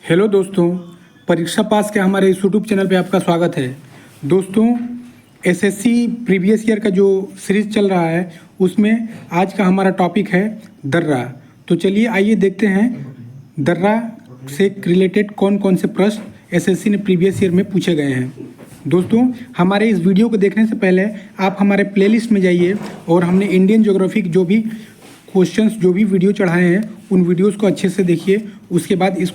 Hello दोस्तों, परीक्षा पास के हमारे इस यूट्यूब चैनल पे आपका स्वागत है। दोस्तों, एसएससी प्रीवियस ईयर का जो सीरीज चल रहा है उसमें आज का हमारा टॉपिक है दर्रा। तो चलिए आइए देखते हैं दर्रा से रिलेटेड कौन कौन से प्रश्न एसएससी ने प्रीवियस ईयर में पूछे गए हैं। दोस्तों, हमारे इस वीडियो को देखने से पहले आप हमारे प्लेलिस्ट में जाइए और हमने इंडियन ज्योग्राफी जो भी वीडियो चढ़ाए हैं उन वीडियोस को अच्छे से देखिए। उसके बाद इन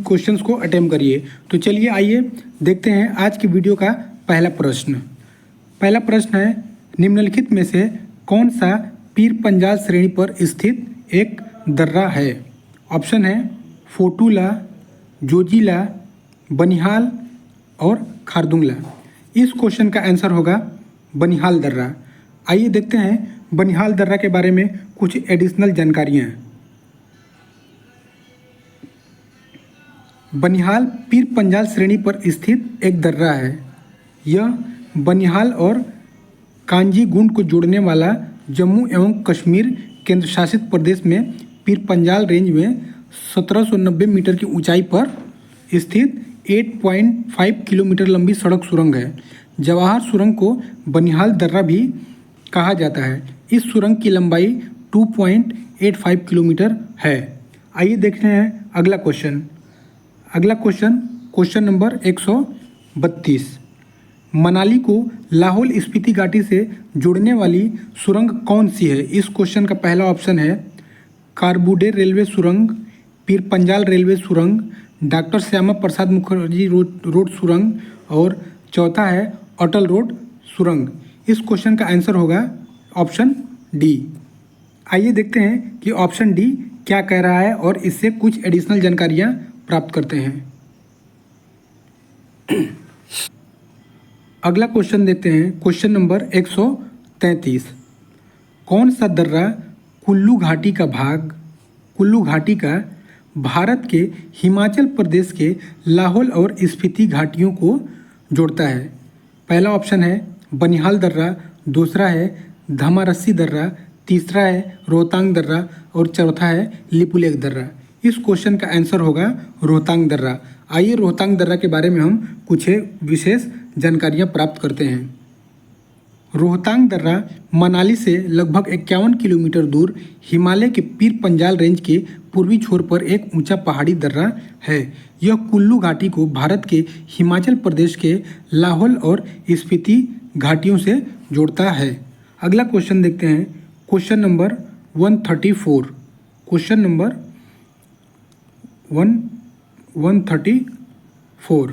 क्वेश्चंस को अटेम्प्ट करिए। तो चलिए आइए देखते हैं आज की वीडियो का पहला प्रश्न है, निम्नलिखित में से कौन सा पीर पंजाल श्रेणी पर स्थित एक दर्रा है। ऑप्शन है फोटूला, जोजिला, बनिहाल और खारदुंगला। इस क्वेश्चन का आंसर होगा बनिहाल दर्रा। आइए देखते हैं बनिहाल दर्रा के बारे में कुछ एडिशनल जानकारियाँ। बनिहाल पीर पंजाल श्रेणी पर स्थित एक दर्रा है। यह बनिहाल और कांजी गुंड को जोड़ने वाला जम्मू एवं कश्मीर केंद्र शासित प्रदेश में पीर पंजाल रेंज में 1790 मीटर की ऊंचाई पर स्थित 8.5 किलोमीटर लंबी सड़क सुरंग है। जवाहर सुरंग को बनिहाल दर्रा भी कहा जाता है। इस सुरंग की लंबाई 2.85 किलोमीटर है। आइए देखते हैं अगला क्वेश्चन नंबर 132। मनाली को लाहौल स्पीति घाटी से जोड़ने वाली सुरंग कौन सी है। इस क्वेश्चन का पहला ऑप्शन है कारबुडे रेलवे सुरंग, पीर पंजाल रेलवे सुरंग, डॉक्टर श्यामा प्रसाद मुखर्जी रोड सुरंग और चौथा है अटल रोड सुरंग। इस क्वेश्चन का आंसर होगा ऑप्शन डी। आइए देखते हैं कि ऑप्शन डी क्या कह रहा है और इससे कुछ एडिशनल जानकारियाँ प्राप्त करते हैं। अगला क्वेश्चन देखते हैं, क्वेश्चन नंबर 133। कौन सा दर्रा कुल्लू घाटी का भारत के हिमाचल प्रदेश के लाहौल और स्पीति घाटियों को जोड़ता है। पहला ऑप्शन है बनिहाल दर्रा, दूसरा है धमारस्सी दर्रा, तीसरा है रोहतांग दर्रा और चौथा है लिपुलेख दर्रा। इस क्वेश्चन का आंसर होगा रोहतांग दर्रा। आइए रोहतांग दर्रा के बारे में हम कुछ विशेष जानकारियाँ प्राप्त करते हैं। रोहतांग दर्रा मनाली से लगभग 51 किलोमीटर दूर हिमालय के पीर पंजाल रेंज के पूर्वी छोर पर एक ऊंचा पहाड़ी दर्रा है। यह कुल्लू घाटी को भारत के हिमाचल प्रदेश के लाहौल और स्पीति घाटियों से जोड़ता है। अगला क्वेश्चन देखते हैं, क्वेश्चन नंबर 134। Question number 134।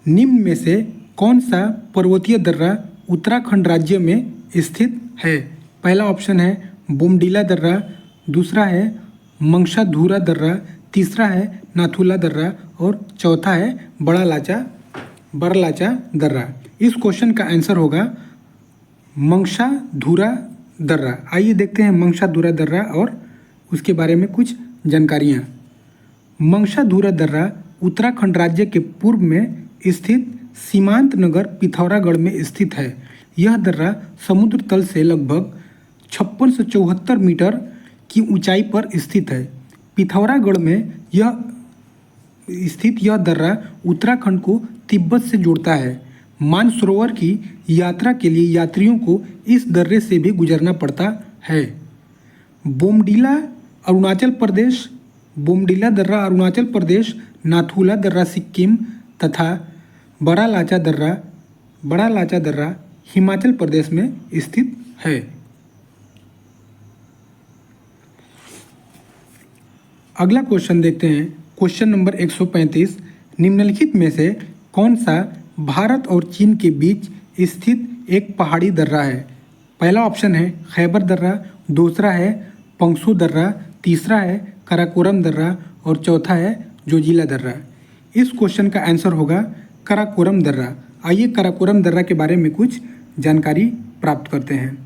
निम्न में से कौन सा पर्वतीय दर्रा उत्तराखंड राज्य में स्थित है। पहला ऑप्शन है बोमडीला दर्रा, दूसरा है मंगशाधुरा दर्रा, तीसरा है नाथुला दर्रा और चौथा है बड़लाचा दर्रा। इस क्वेश्चन का आंसर होगा मंगशाधुरा दर्रा। आइए देखते हैं मंगशाधुरा दर्रा और उसके बारे में कुछ जानकारियाँ। मंगशाधुरा दर्रा उत्तराखंड राज्य के पूर्व में स्थित सीमांत नगर पिथौरागढ़ में स्थित है। यह दर्रा समुद्र तल से लगभग 5674 मीटर की ऊंचाई पर स्थित है। पिथौरागढ़ में यह दर्रा उत्तराखंड को तिब्बत से जोड़ता है। मानसरोवर की यात्रा के लिए यात्रियों को इस दर्रे से भी गुजरना पड़ता है। बोमडीला दर्रा अरुणाचल प्रदेश, नाथुला दर्रा सिक्किम तथा बड़ा लाचा दर्रा हिमाचल प्रदेश में स्थित है। अगला क्वेश्चन देखते हैं, क्वेश्चन नंबर 135। निम्नलिखित में से कौन सा भारत और चीन के बीच स्थित एक पहाड़ी दर्रा है। पहला ऑप्शन है खैबर दर्रा, दूसरा है पंगसू दर्रा, तीसरा है कराकोरम दर्रा और चौथा है जोजिला दर्रा। इस क्वेश्चन का आंसर होगा कराकोरम दर्रा। आइए कराकोरम दर्रा के बारे में कुछ जानकारी प्राप्त करते हैं।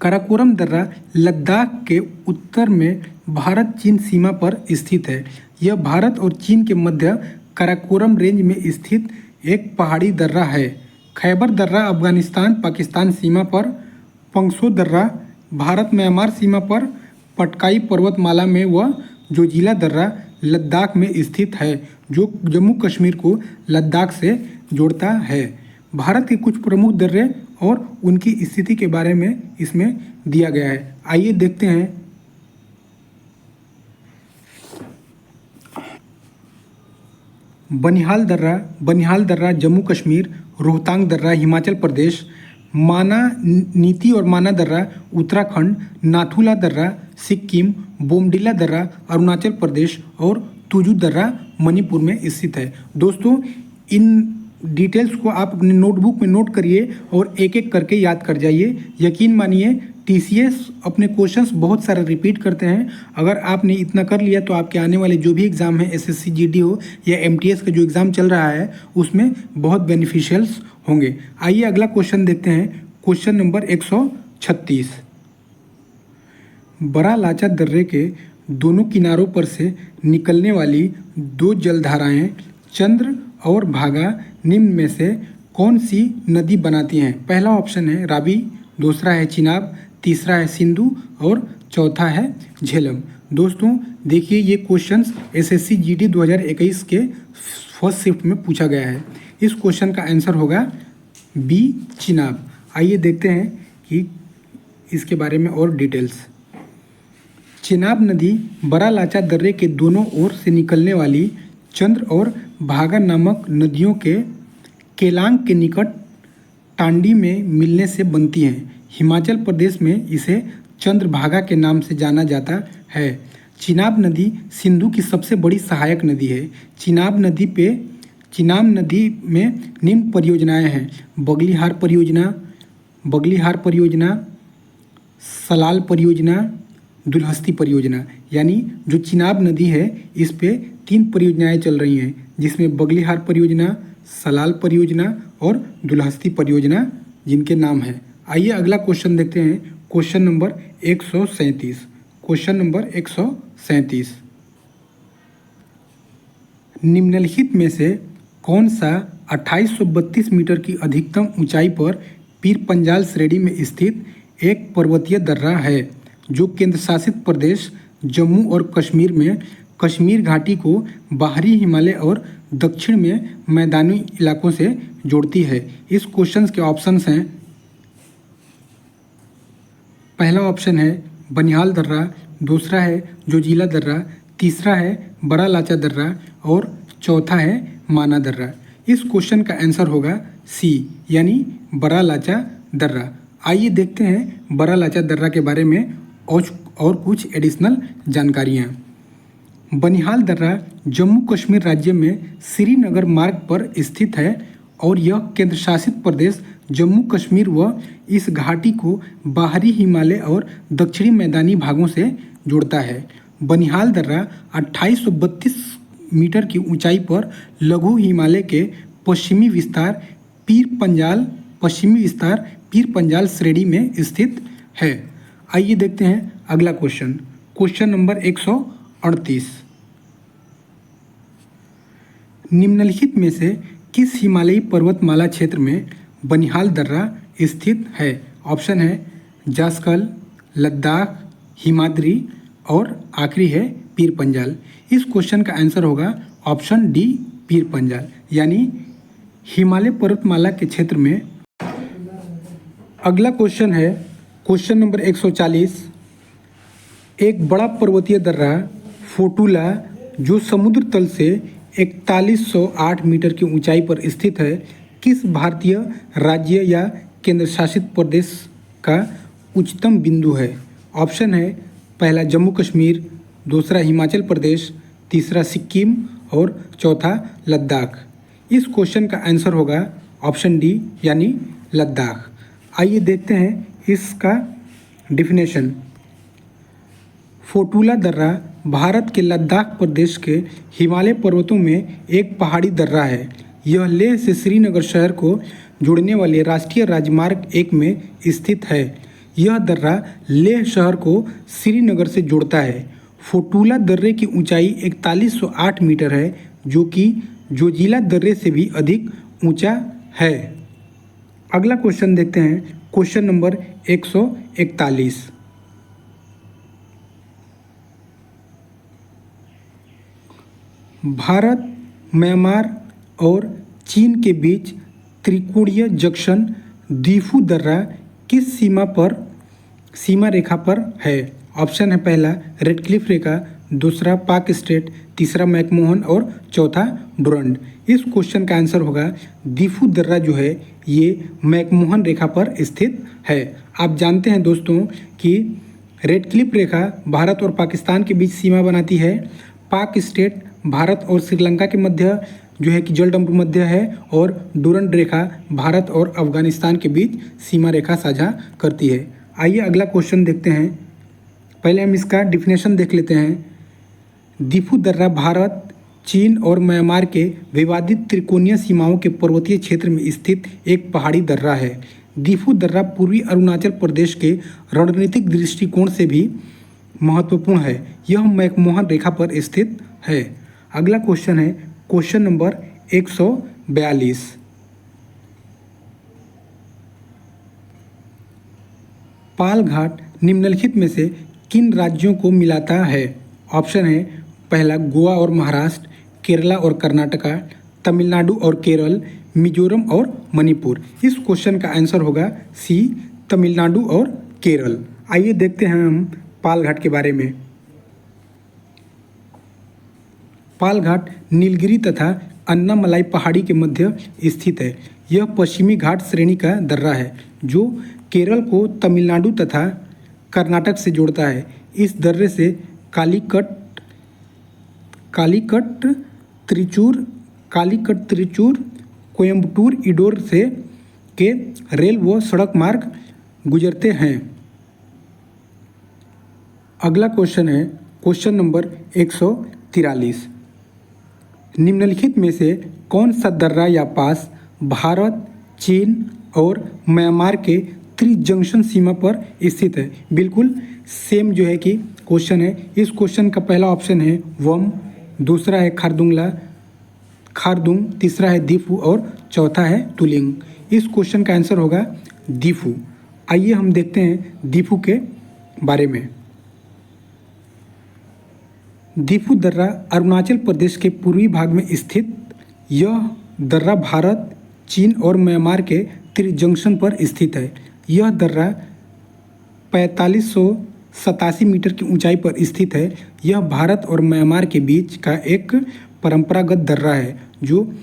कराकोरम दर्रा लद्दाख के उत्तर में भारत चीन सीमा पर स्थित है। यह भारत और चीन के मध्य कराकोरम रेंज में स्थित एक पहाड़ी दर्रा है। खैबर दर्रा अफगानिस्तान पाकिस्तान सीमा पर, पंगसो दर्रा भारत म्यांमार सीमा पर, पटकाई पर्वतमाला में व जोजिला दर्रा लद्दाख में स्थित है, जो जम्मू कश्मीर को लद्दाख से जोड़ता है। भारत के कुछ प्रमुख दर्रे और उनकी स्थिति के बारे में इसमें दिया गया है। आइए देखते हैं। बनिहाल दर्रा जम्मू कश्मीर, रोहतांग दर्रा हिमाचल प्रदेश, माना नीति और माना दर्रा उत्तराखंड, नाथुला दर्रा सिक्किम, बोमडिला दर्रा अरुणाचल प्रदेश और तुजू दर्रा मणिपुर में स्थित है। दोस्तों, इन डिटेल्स को आप अपने नोटबुक में नोट करिए और एक एक करके याद कर जाइए। यकीन मानिए टीसीएस अपने क्वेश्चंस बहुत सारे रिपीट करते हैं। अगर आपने इतना कर लिया तो आपके आने वाले जो भी एग्ज़ाम है, एसएससी जीडी हो या एमटीएस का जो एग्ज़ाम चल रहा है, उसमें बहुत बेनिफिशियल्स होंगे। आइए अगला क्वेश्चन देखते हैं। Question number 136। बड़ा लाचा दर्रे के दोनों किनारों पर से निकलने वाली दो जलधाराएं चंद्र और भागा निम्न में से कौन सी नदी बनाती हैं? पहला ऑप्शन है रावी, दूसरा है चिनाब, तीसरा है सिंधु और चौथा है झेलम। दोस्तों देखिए, ये क्वेश्चंस एसएससी जीडी 2021 के फर्स्ट शिफ्ट में पूछा गया है। इस क्वेश्चन का आंसर होगा बी चिनाब। आइए देखते हैं कि इसके बारे में और डिटेल्स। चिनाब नदी बड़ा लाचा दर्रे के दोनों ओर से निकलने वाली चंद्र और भागा नामक नदियों के केलांग के निकट टांडी में मिलने से बनती हैं। हिमाचल प्रदेश में इसे चंद्रभागा के नाम से जाना जाता है। चिनाब नदी सिंधु की सबसे बड़ी सहायक नदी है। चिनाब नदी में निम्न परियोजनाएं हैं: बगलीहार परियोजना, सलाल परियोजना, दुलहस्ती परियोजना। यानी जो चिनाब नदी है, इस पे 3 परियोजनाएं चल रही हैं, जिसमें बगलीहार परियोजना, सलाल परियोजना और दुलहस्ती परियोजना जिनके नाम हैं। आइए अगला क्वेश्चन देखते हैं। Question number 137। निम्नलिखित में से कौन सा 2832 मीटर की अधिकतम ऊंचाई पर पीर पंजाल श्रेणी में स्थित एक पर्वतीय दर्रा है, जो केंद्र शासित प्रदेश जम्मू और कश्मीर में कश्मीर घाटी को बाहरी हिमालय और दक्षिण में मैदानी इलाकों से जोड़ती है? इस क्वेश्चन के ऑप्शंस हैं। पहला ऑप्शन है बनिहाल दर्रा, दूसरा है जोजिला दर्रा, तीसरा है बड़ा लाचा दर्रा और चौथा है माना दर्रा। इस क्वेश्चन का आंसर होगा सी, यानी बड़ा लाचा दर्रा। आइए देखते हैं बड़ा लाचा दर्रा के बारे में और कुछ एडिशनल जानकारियाँ। बनिहाल दर्रा जम्मू कश्मीर राज्य में श्रीनगर मार्ग पर स्थित है और यह केंद्र शासित प्रदेश जम्मू कश्मीर व इस घाटी को बाहरी हिमालय और दक्षिणी मैदानी भागों से जोड़ता है। बनिहाल दर्रा 2832 मीटर की ऊंचाई पर लघु हिमालय के पश्चिमी विस्तार पीर पंजाल श्रेणी में स्थित है। आइए देखते हैं अगला क्वेश्चन नंबर 138। निम्नलिखित में से किस हिमालयी पर्वतमाला क्षेत्र में बनिहाल दर्रा स्थित है? ऑप्शन है जास्कल, लद्दाख, हिमाद्री और आखिरी है पीर पंजाल। इस क्वेश्चन का आंसर होगा ऑप्शन डी पीर पंजाल, यानी हिमालय पर्वतमाला के क्षेत्र में। अगला क्वेश्चन है क्वेश्चन नंबर 140। एक बड़ा पर्वतीय दर्रा फोटुला जो समुद्र तल से 4108 मीटर की ऊंचाई पर स्थित है, किस भारतीय राज्य या केंद्र शासित प्रदेश का उच्चतम बिंदु है? ऑप्शन है पहला जम्मू कश्मीर, दूसरा हिमाचल प्रदेश, तीसरा सिक्किम और चौथा लद्दाख। इस क्वेश्चन का आंसर होगा ऑप्शन डी, यानी लद्दाख। आइए देखते हैं इसका डेफिनेशन। फोटुला दर्रा भारत के लद्दाख प्रदेश के हिमालय पर्वतों में एक पहाड़ी दर्रा है। यह लेह से श्रीनगर शहर को जोड़ने वाले राष्ट्रीय राजमार्ग 1 में स्थित है। यह दर्रा लेह शहर को श्रीनगर से जोड़ता है। फोटुला दर्रे की ऊंचाई 4108 मीटर है, जो कि जोजिला दर्रे से भी अधिक ऊंचा है। अगला क्वेश्चन देखते हैं, क्वेश्चन नंबर 141। भारत, म्यांमार और चीन के बीच त्रिकोणीय जंक्शन दीफू दर्रा किस सीमा रेखा पर है? ऑप्शन है पहला रेड क्लिफ रेखा, दूसरा पाक स्ट्रेट, तीसरा मैकमोहन और चौथा डुरंड। इस क्वेश्चन का आंसर होगा दीफू दर्रा जो है ये मैकमोहन रेखा पर स्थित है। आप जानते हैं दोस्तों कि रेड क्लिफ रेखा भारत और पाकिस्तान के बीच सीमा बनाती है। पाक स्टेट भारत और श्रीलंका के मध्य जो है कि जलदंपु मध्य है, और डुरंड रेखा भारत और अफगानिस्तान के बीच सीमा रेखा साझा करती है। आइए अगला क्वेश्चन देखते हैं। पहले हम इसका डिफिनेशन देख लेते हैं। दीफू दर्रा भारत, चीन और म्यांमार के विवादित त्रिकोणीय सीमाओं के पर्वतीय क्षेत्र में स्थित एक पहाड़ी दर्रा है। दीफू दर्रा पूर्वी अरुणाचल प्रदेश के रणनीतिक दृष्टिकोण से भी महत्वपूर्ण है। यह मैकमोहन रेखा पर स्थित है। अगला क्वेश्चन है क्वेश्चन नंबर 142। पाल घाट निम्नलिखित में से किन राज्यों को मिलाता है? ऑप्शन है पहला गोवा और महाराष्ट्र, केरला और कर्नाटका, तमिलनाडु और केरल, मिजोरम और मणिपुर। इस क्वेश्चन का आंसर होगा सी, तमिलनाडु और केरल। आइए देखते हैं हम पाल घाट के बारे में। पाल घाट नीलगिरी तथा अन्नामलाई पहाड़ी के मध्य स्थित है। यह पश्चिमी घाट श्रेणी का दर्रा है जो केरल को तमिलनाडु तथा कर्नाटक से जोड़ता है। इस दर्रे से कालीकट त्रिचूर, कोयम्बटूर, इंदौर से के रेल व सड़क मार्ग गुजरते हैं। अगला क्वेश्चन है क्वेश्चन नंबर 143। निम्नलिखित में से कौन सा दर्रा या पास भारत, चीन और म्यांमार के त्रिजंक्शन सीमा पर स्थित है? बिल्कुल सेम जो है कि क्वेश्चन है। इस क्वेश्चन का पहला ऑप्शन है वम, दूसरा है खारदुंग, तीसरा है दीफू और चौथा है तुलिंग। इस क्वेश्चन का आंसर होगा दीफू। आइए हम देखते हैं दीफू के बारे में। दीफू दर्रा अरुणाचल प्रदेश के पूर्वी भाग में स्थित यह दर्रा भारत, चीन और म्यांमार के त्रिजंक्शन पर स्थित है। यह दर्रा 4587 मीटर की ऊंचाई पर स्थित है। यह भारत और म्यांमार के बीच का एक परंपरागत दर्रा है जो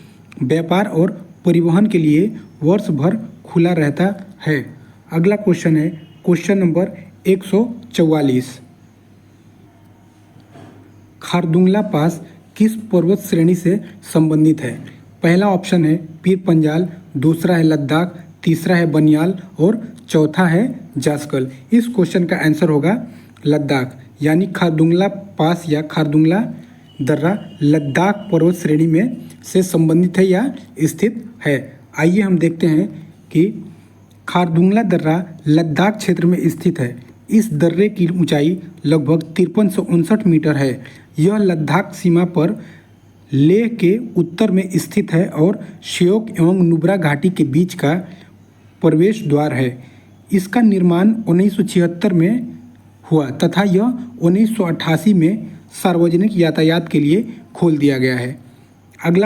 व्यापार और परिवहन के लिए वर्ष भर खुला रहता है। अगला क्वेश्चन है क्वेश्चन नंबर 144। खारदुंगला पास किस पर्वत श्रेणी से संबंधित है? पहला ऑप्शन है पीर पंजाल, दूसरा है लद्दाख, तीसरा है बनियाल और चौथा है जास्कल। इस क्वेश्चन का आंसर होगा लद्दाख, यानी खारदुंगला पास या खारदुंगला दर्रा लद्दाख पर्वत श्रेणी में से संबंधित है या स्थित है। आइए हम देखते हैं कि खारदुंगला दर्रा लद्दाख क्षेत्र में स्थित है। इस दर्रे की ऊंचाई लगभग 5359 मीटर है। यह लद्दाख सीमा पर लेह के उत्तर में स्थित है और श्योक एवं नुब्रा घाटी के बीच का प्रवेश द्वार है। इसका निर्माण 1976 में हुआ तथा यह 1988 में सार्वजनिक यातायात के लिए खोल दिया गया है। अगला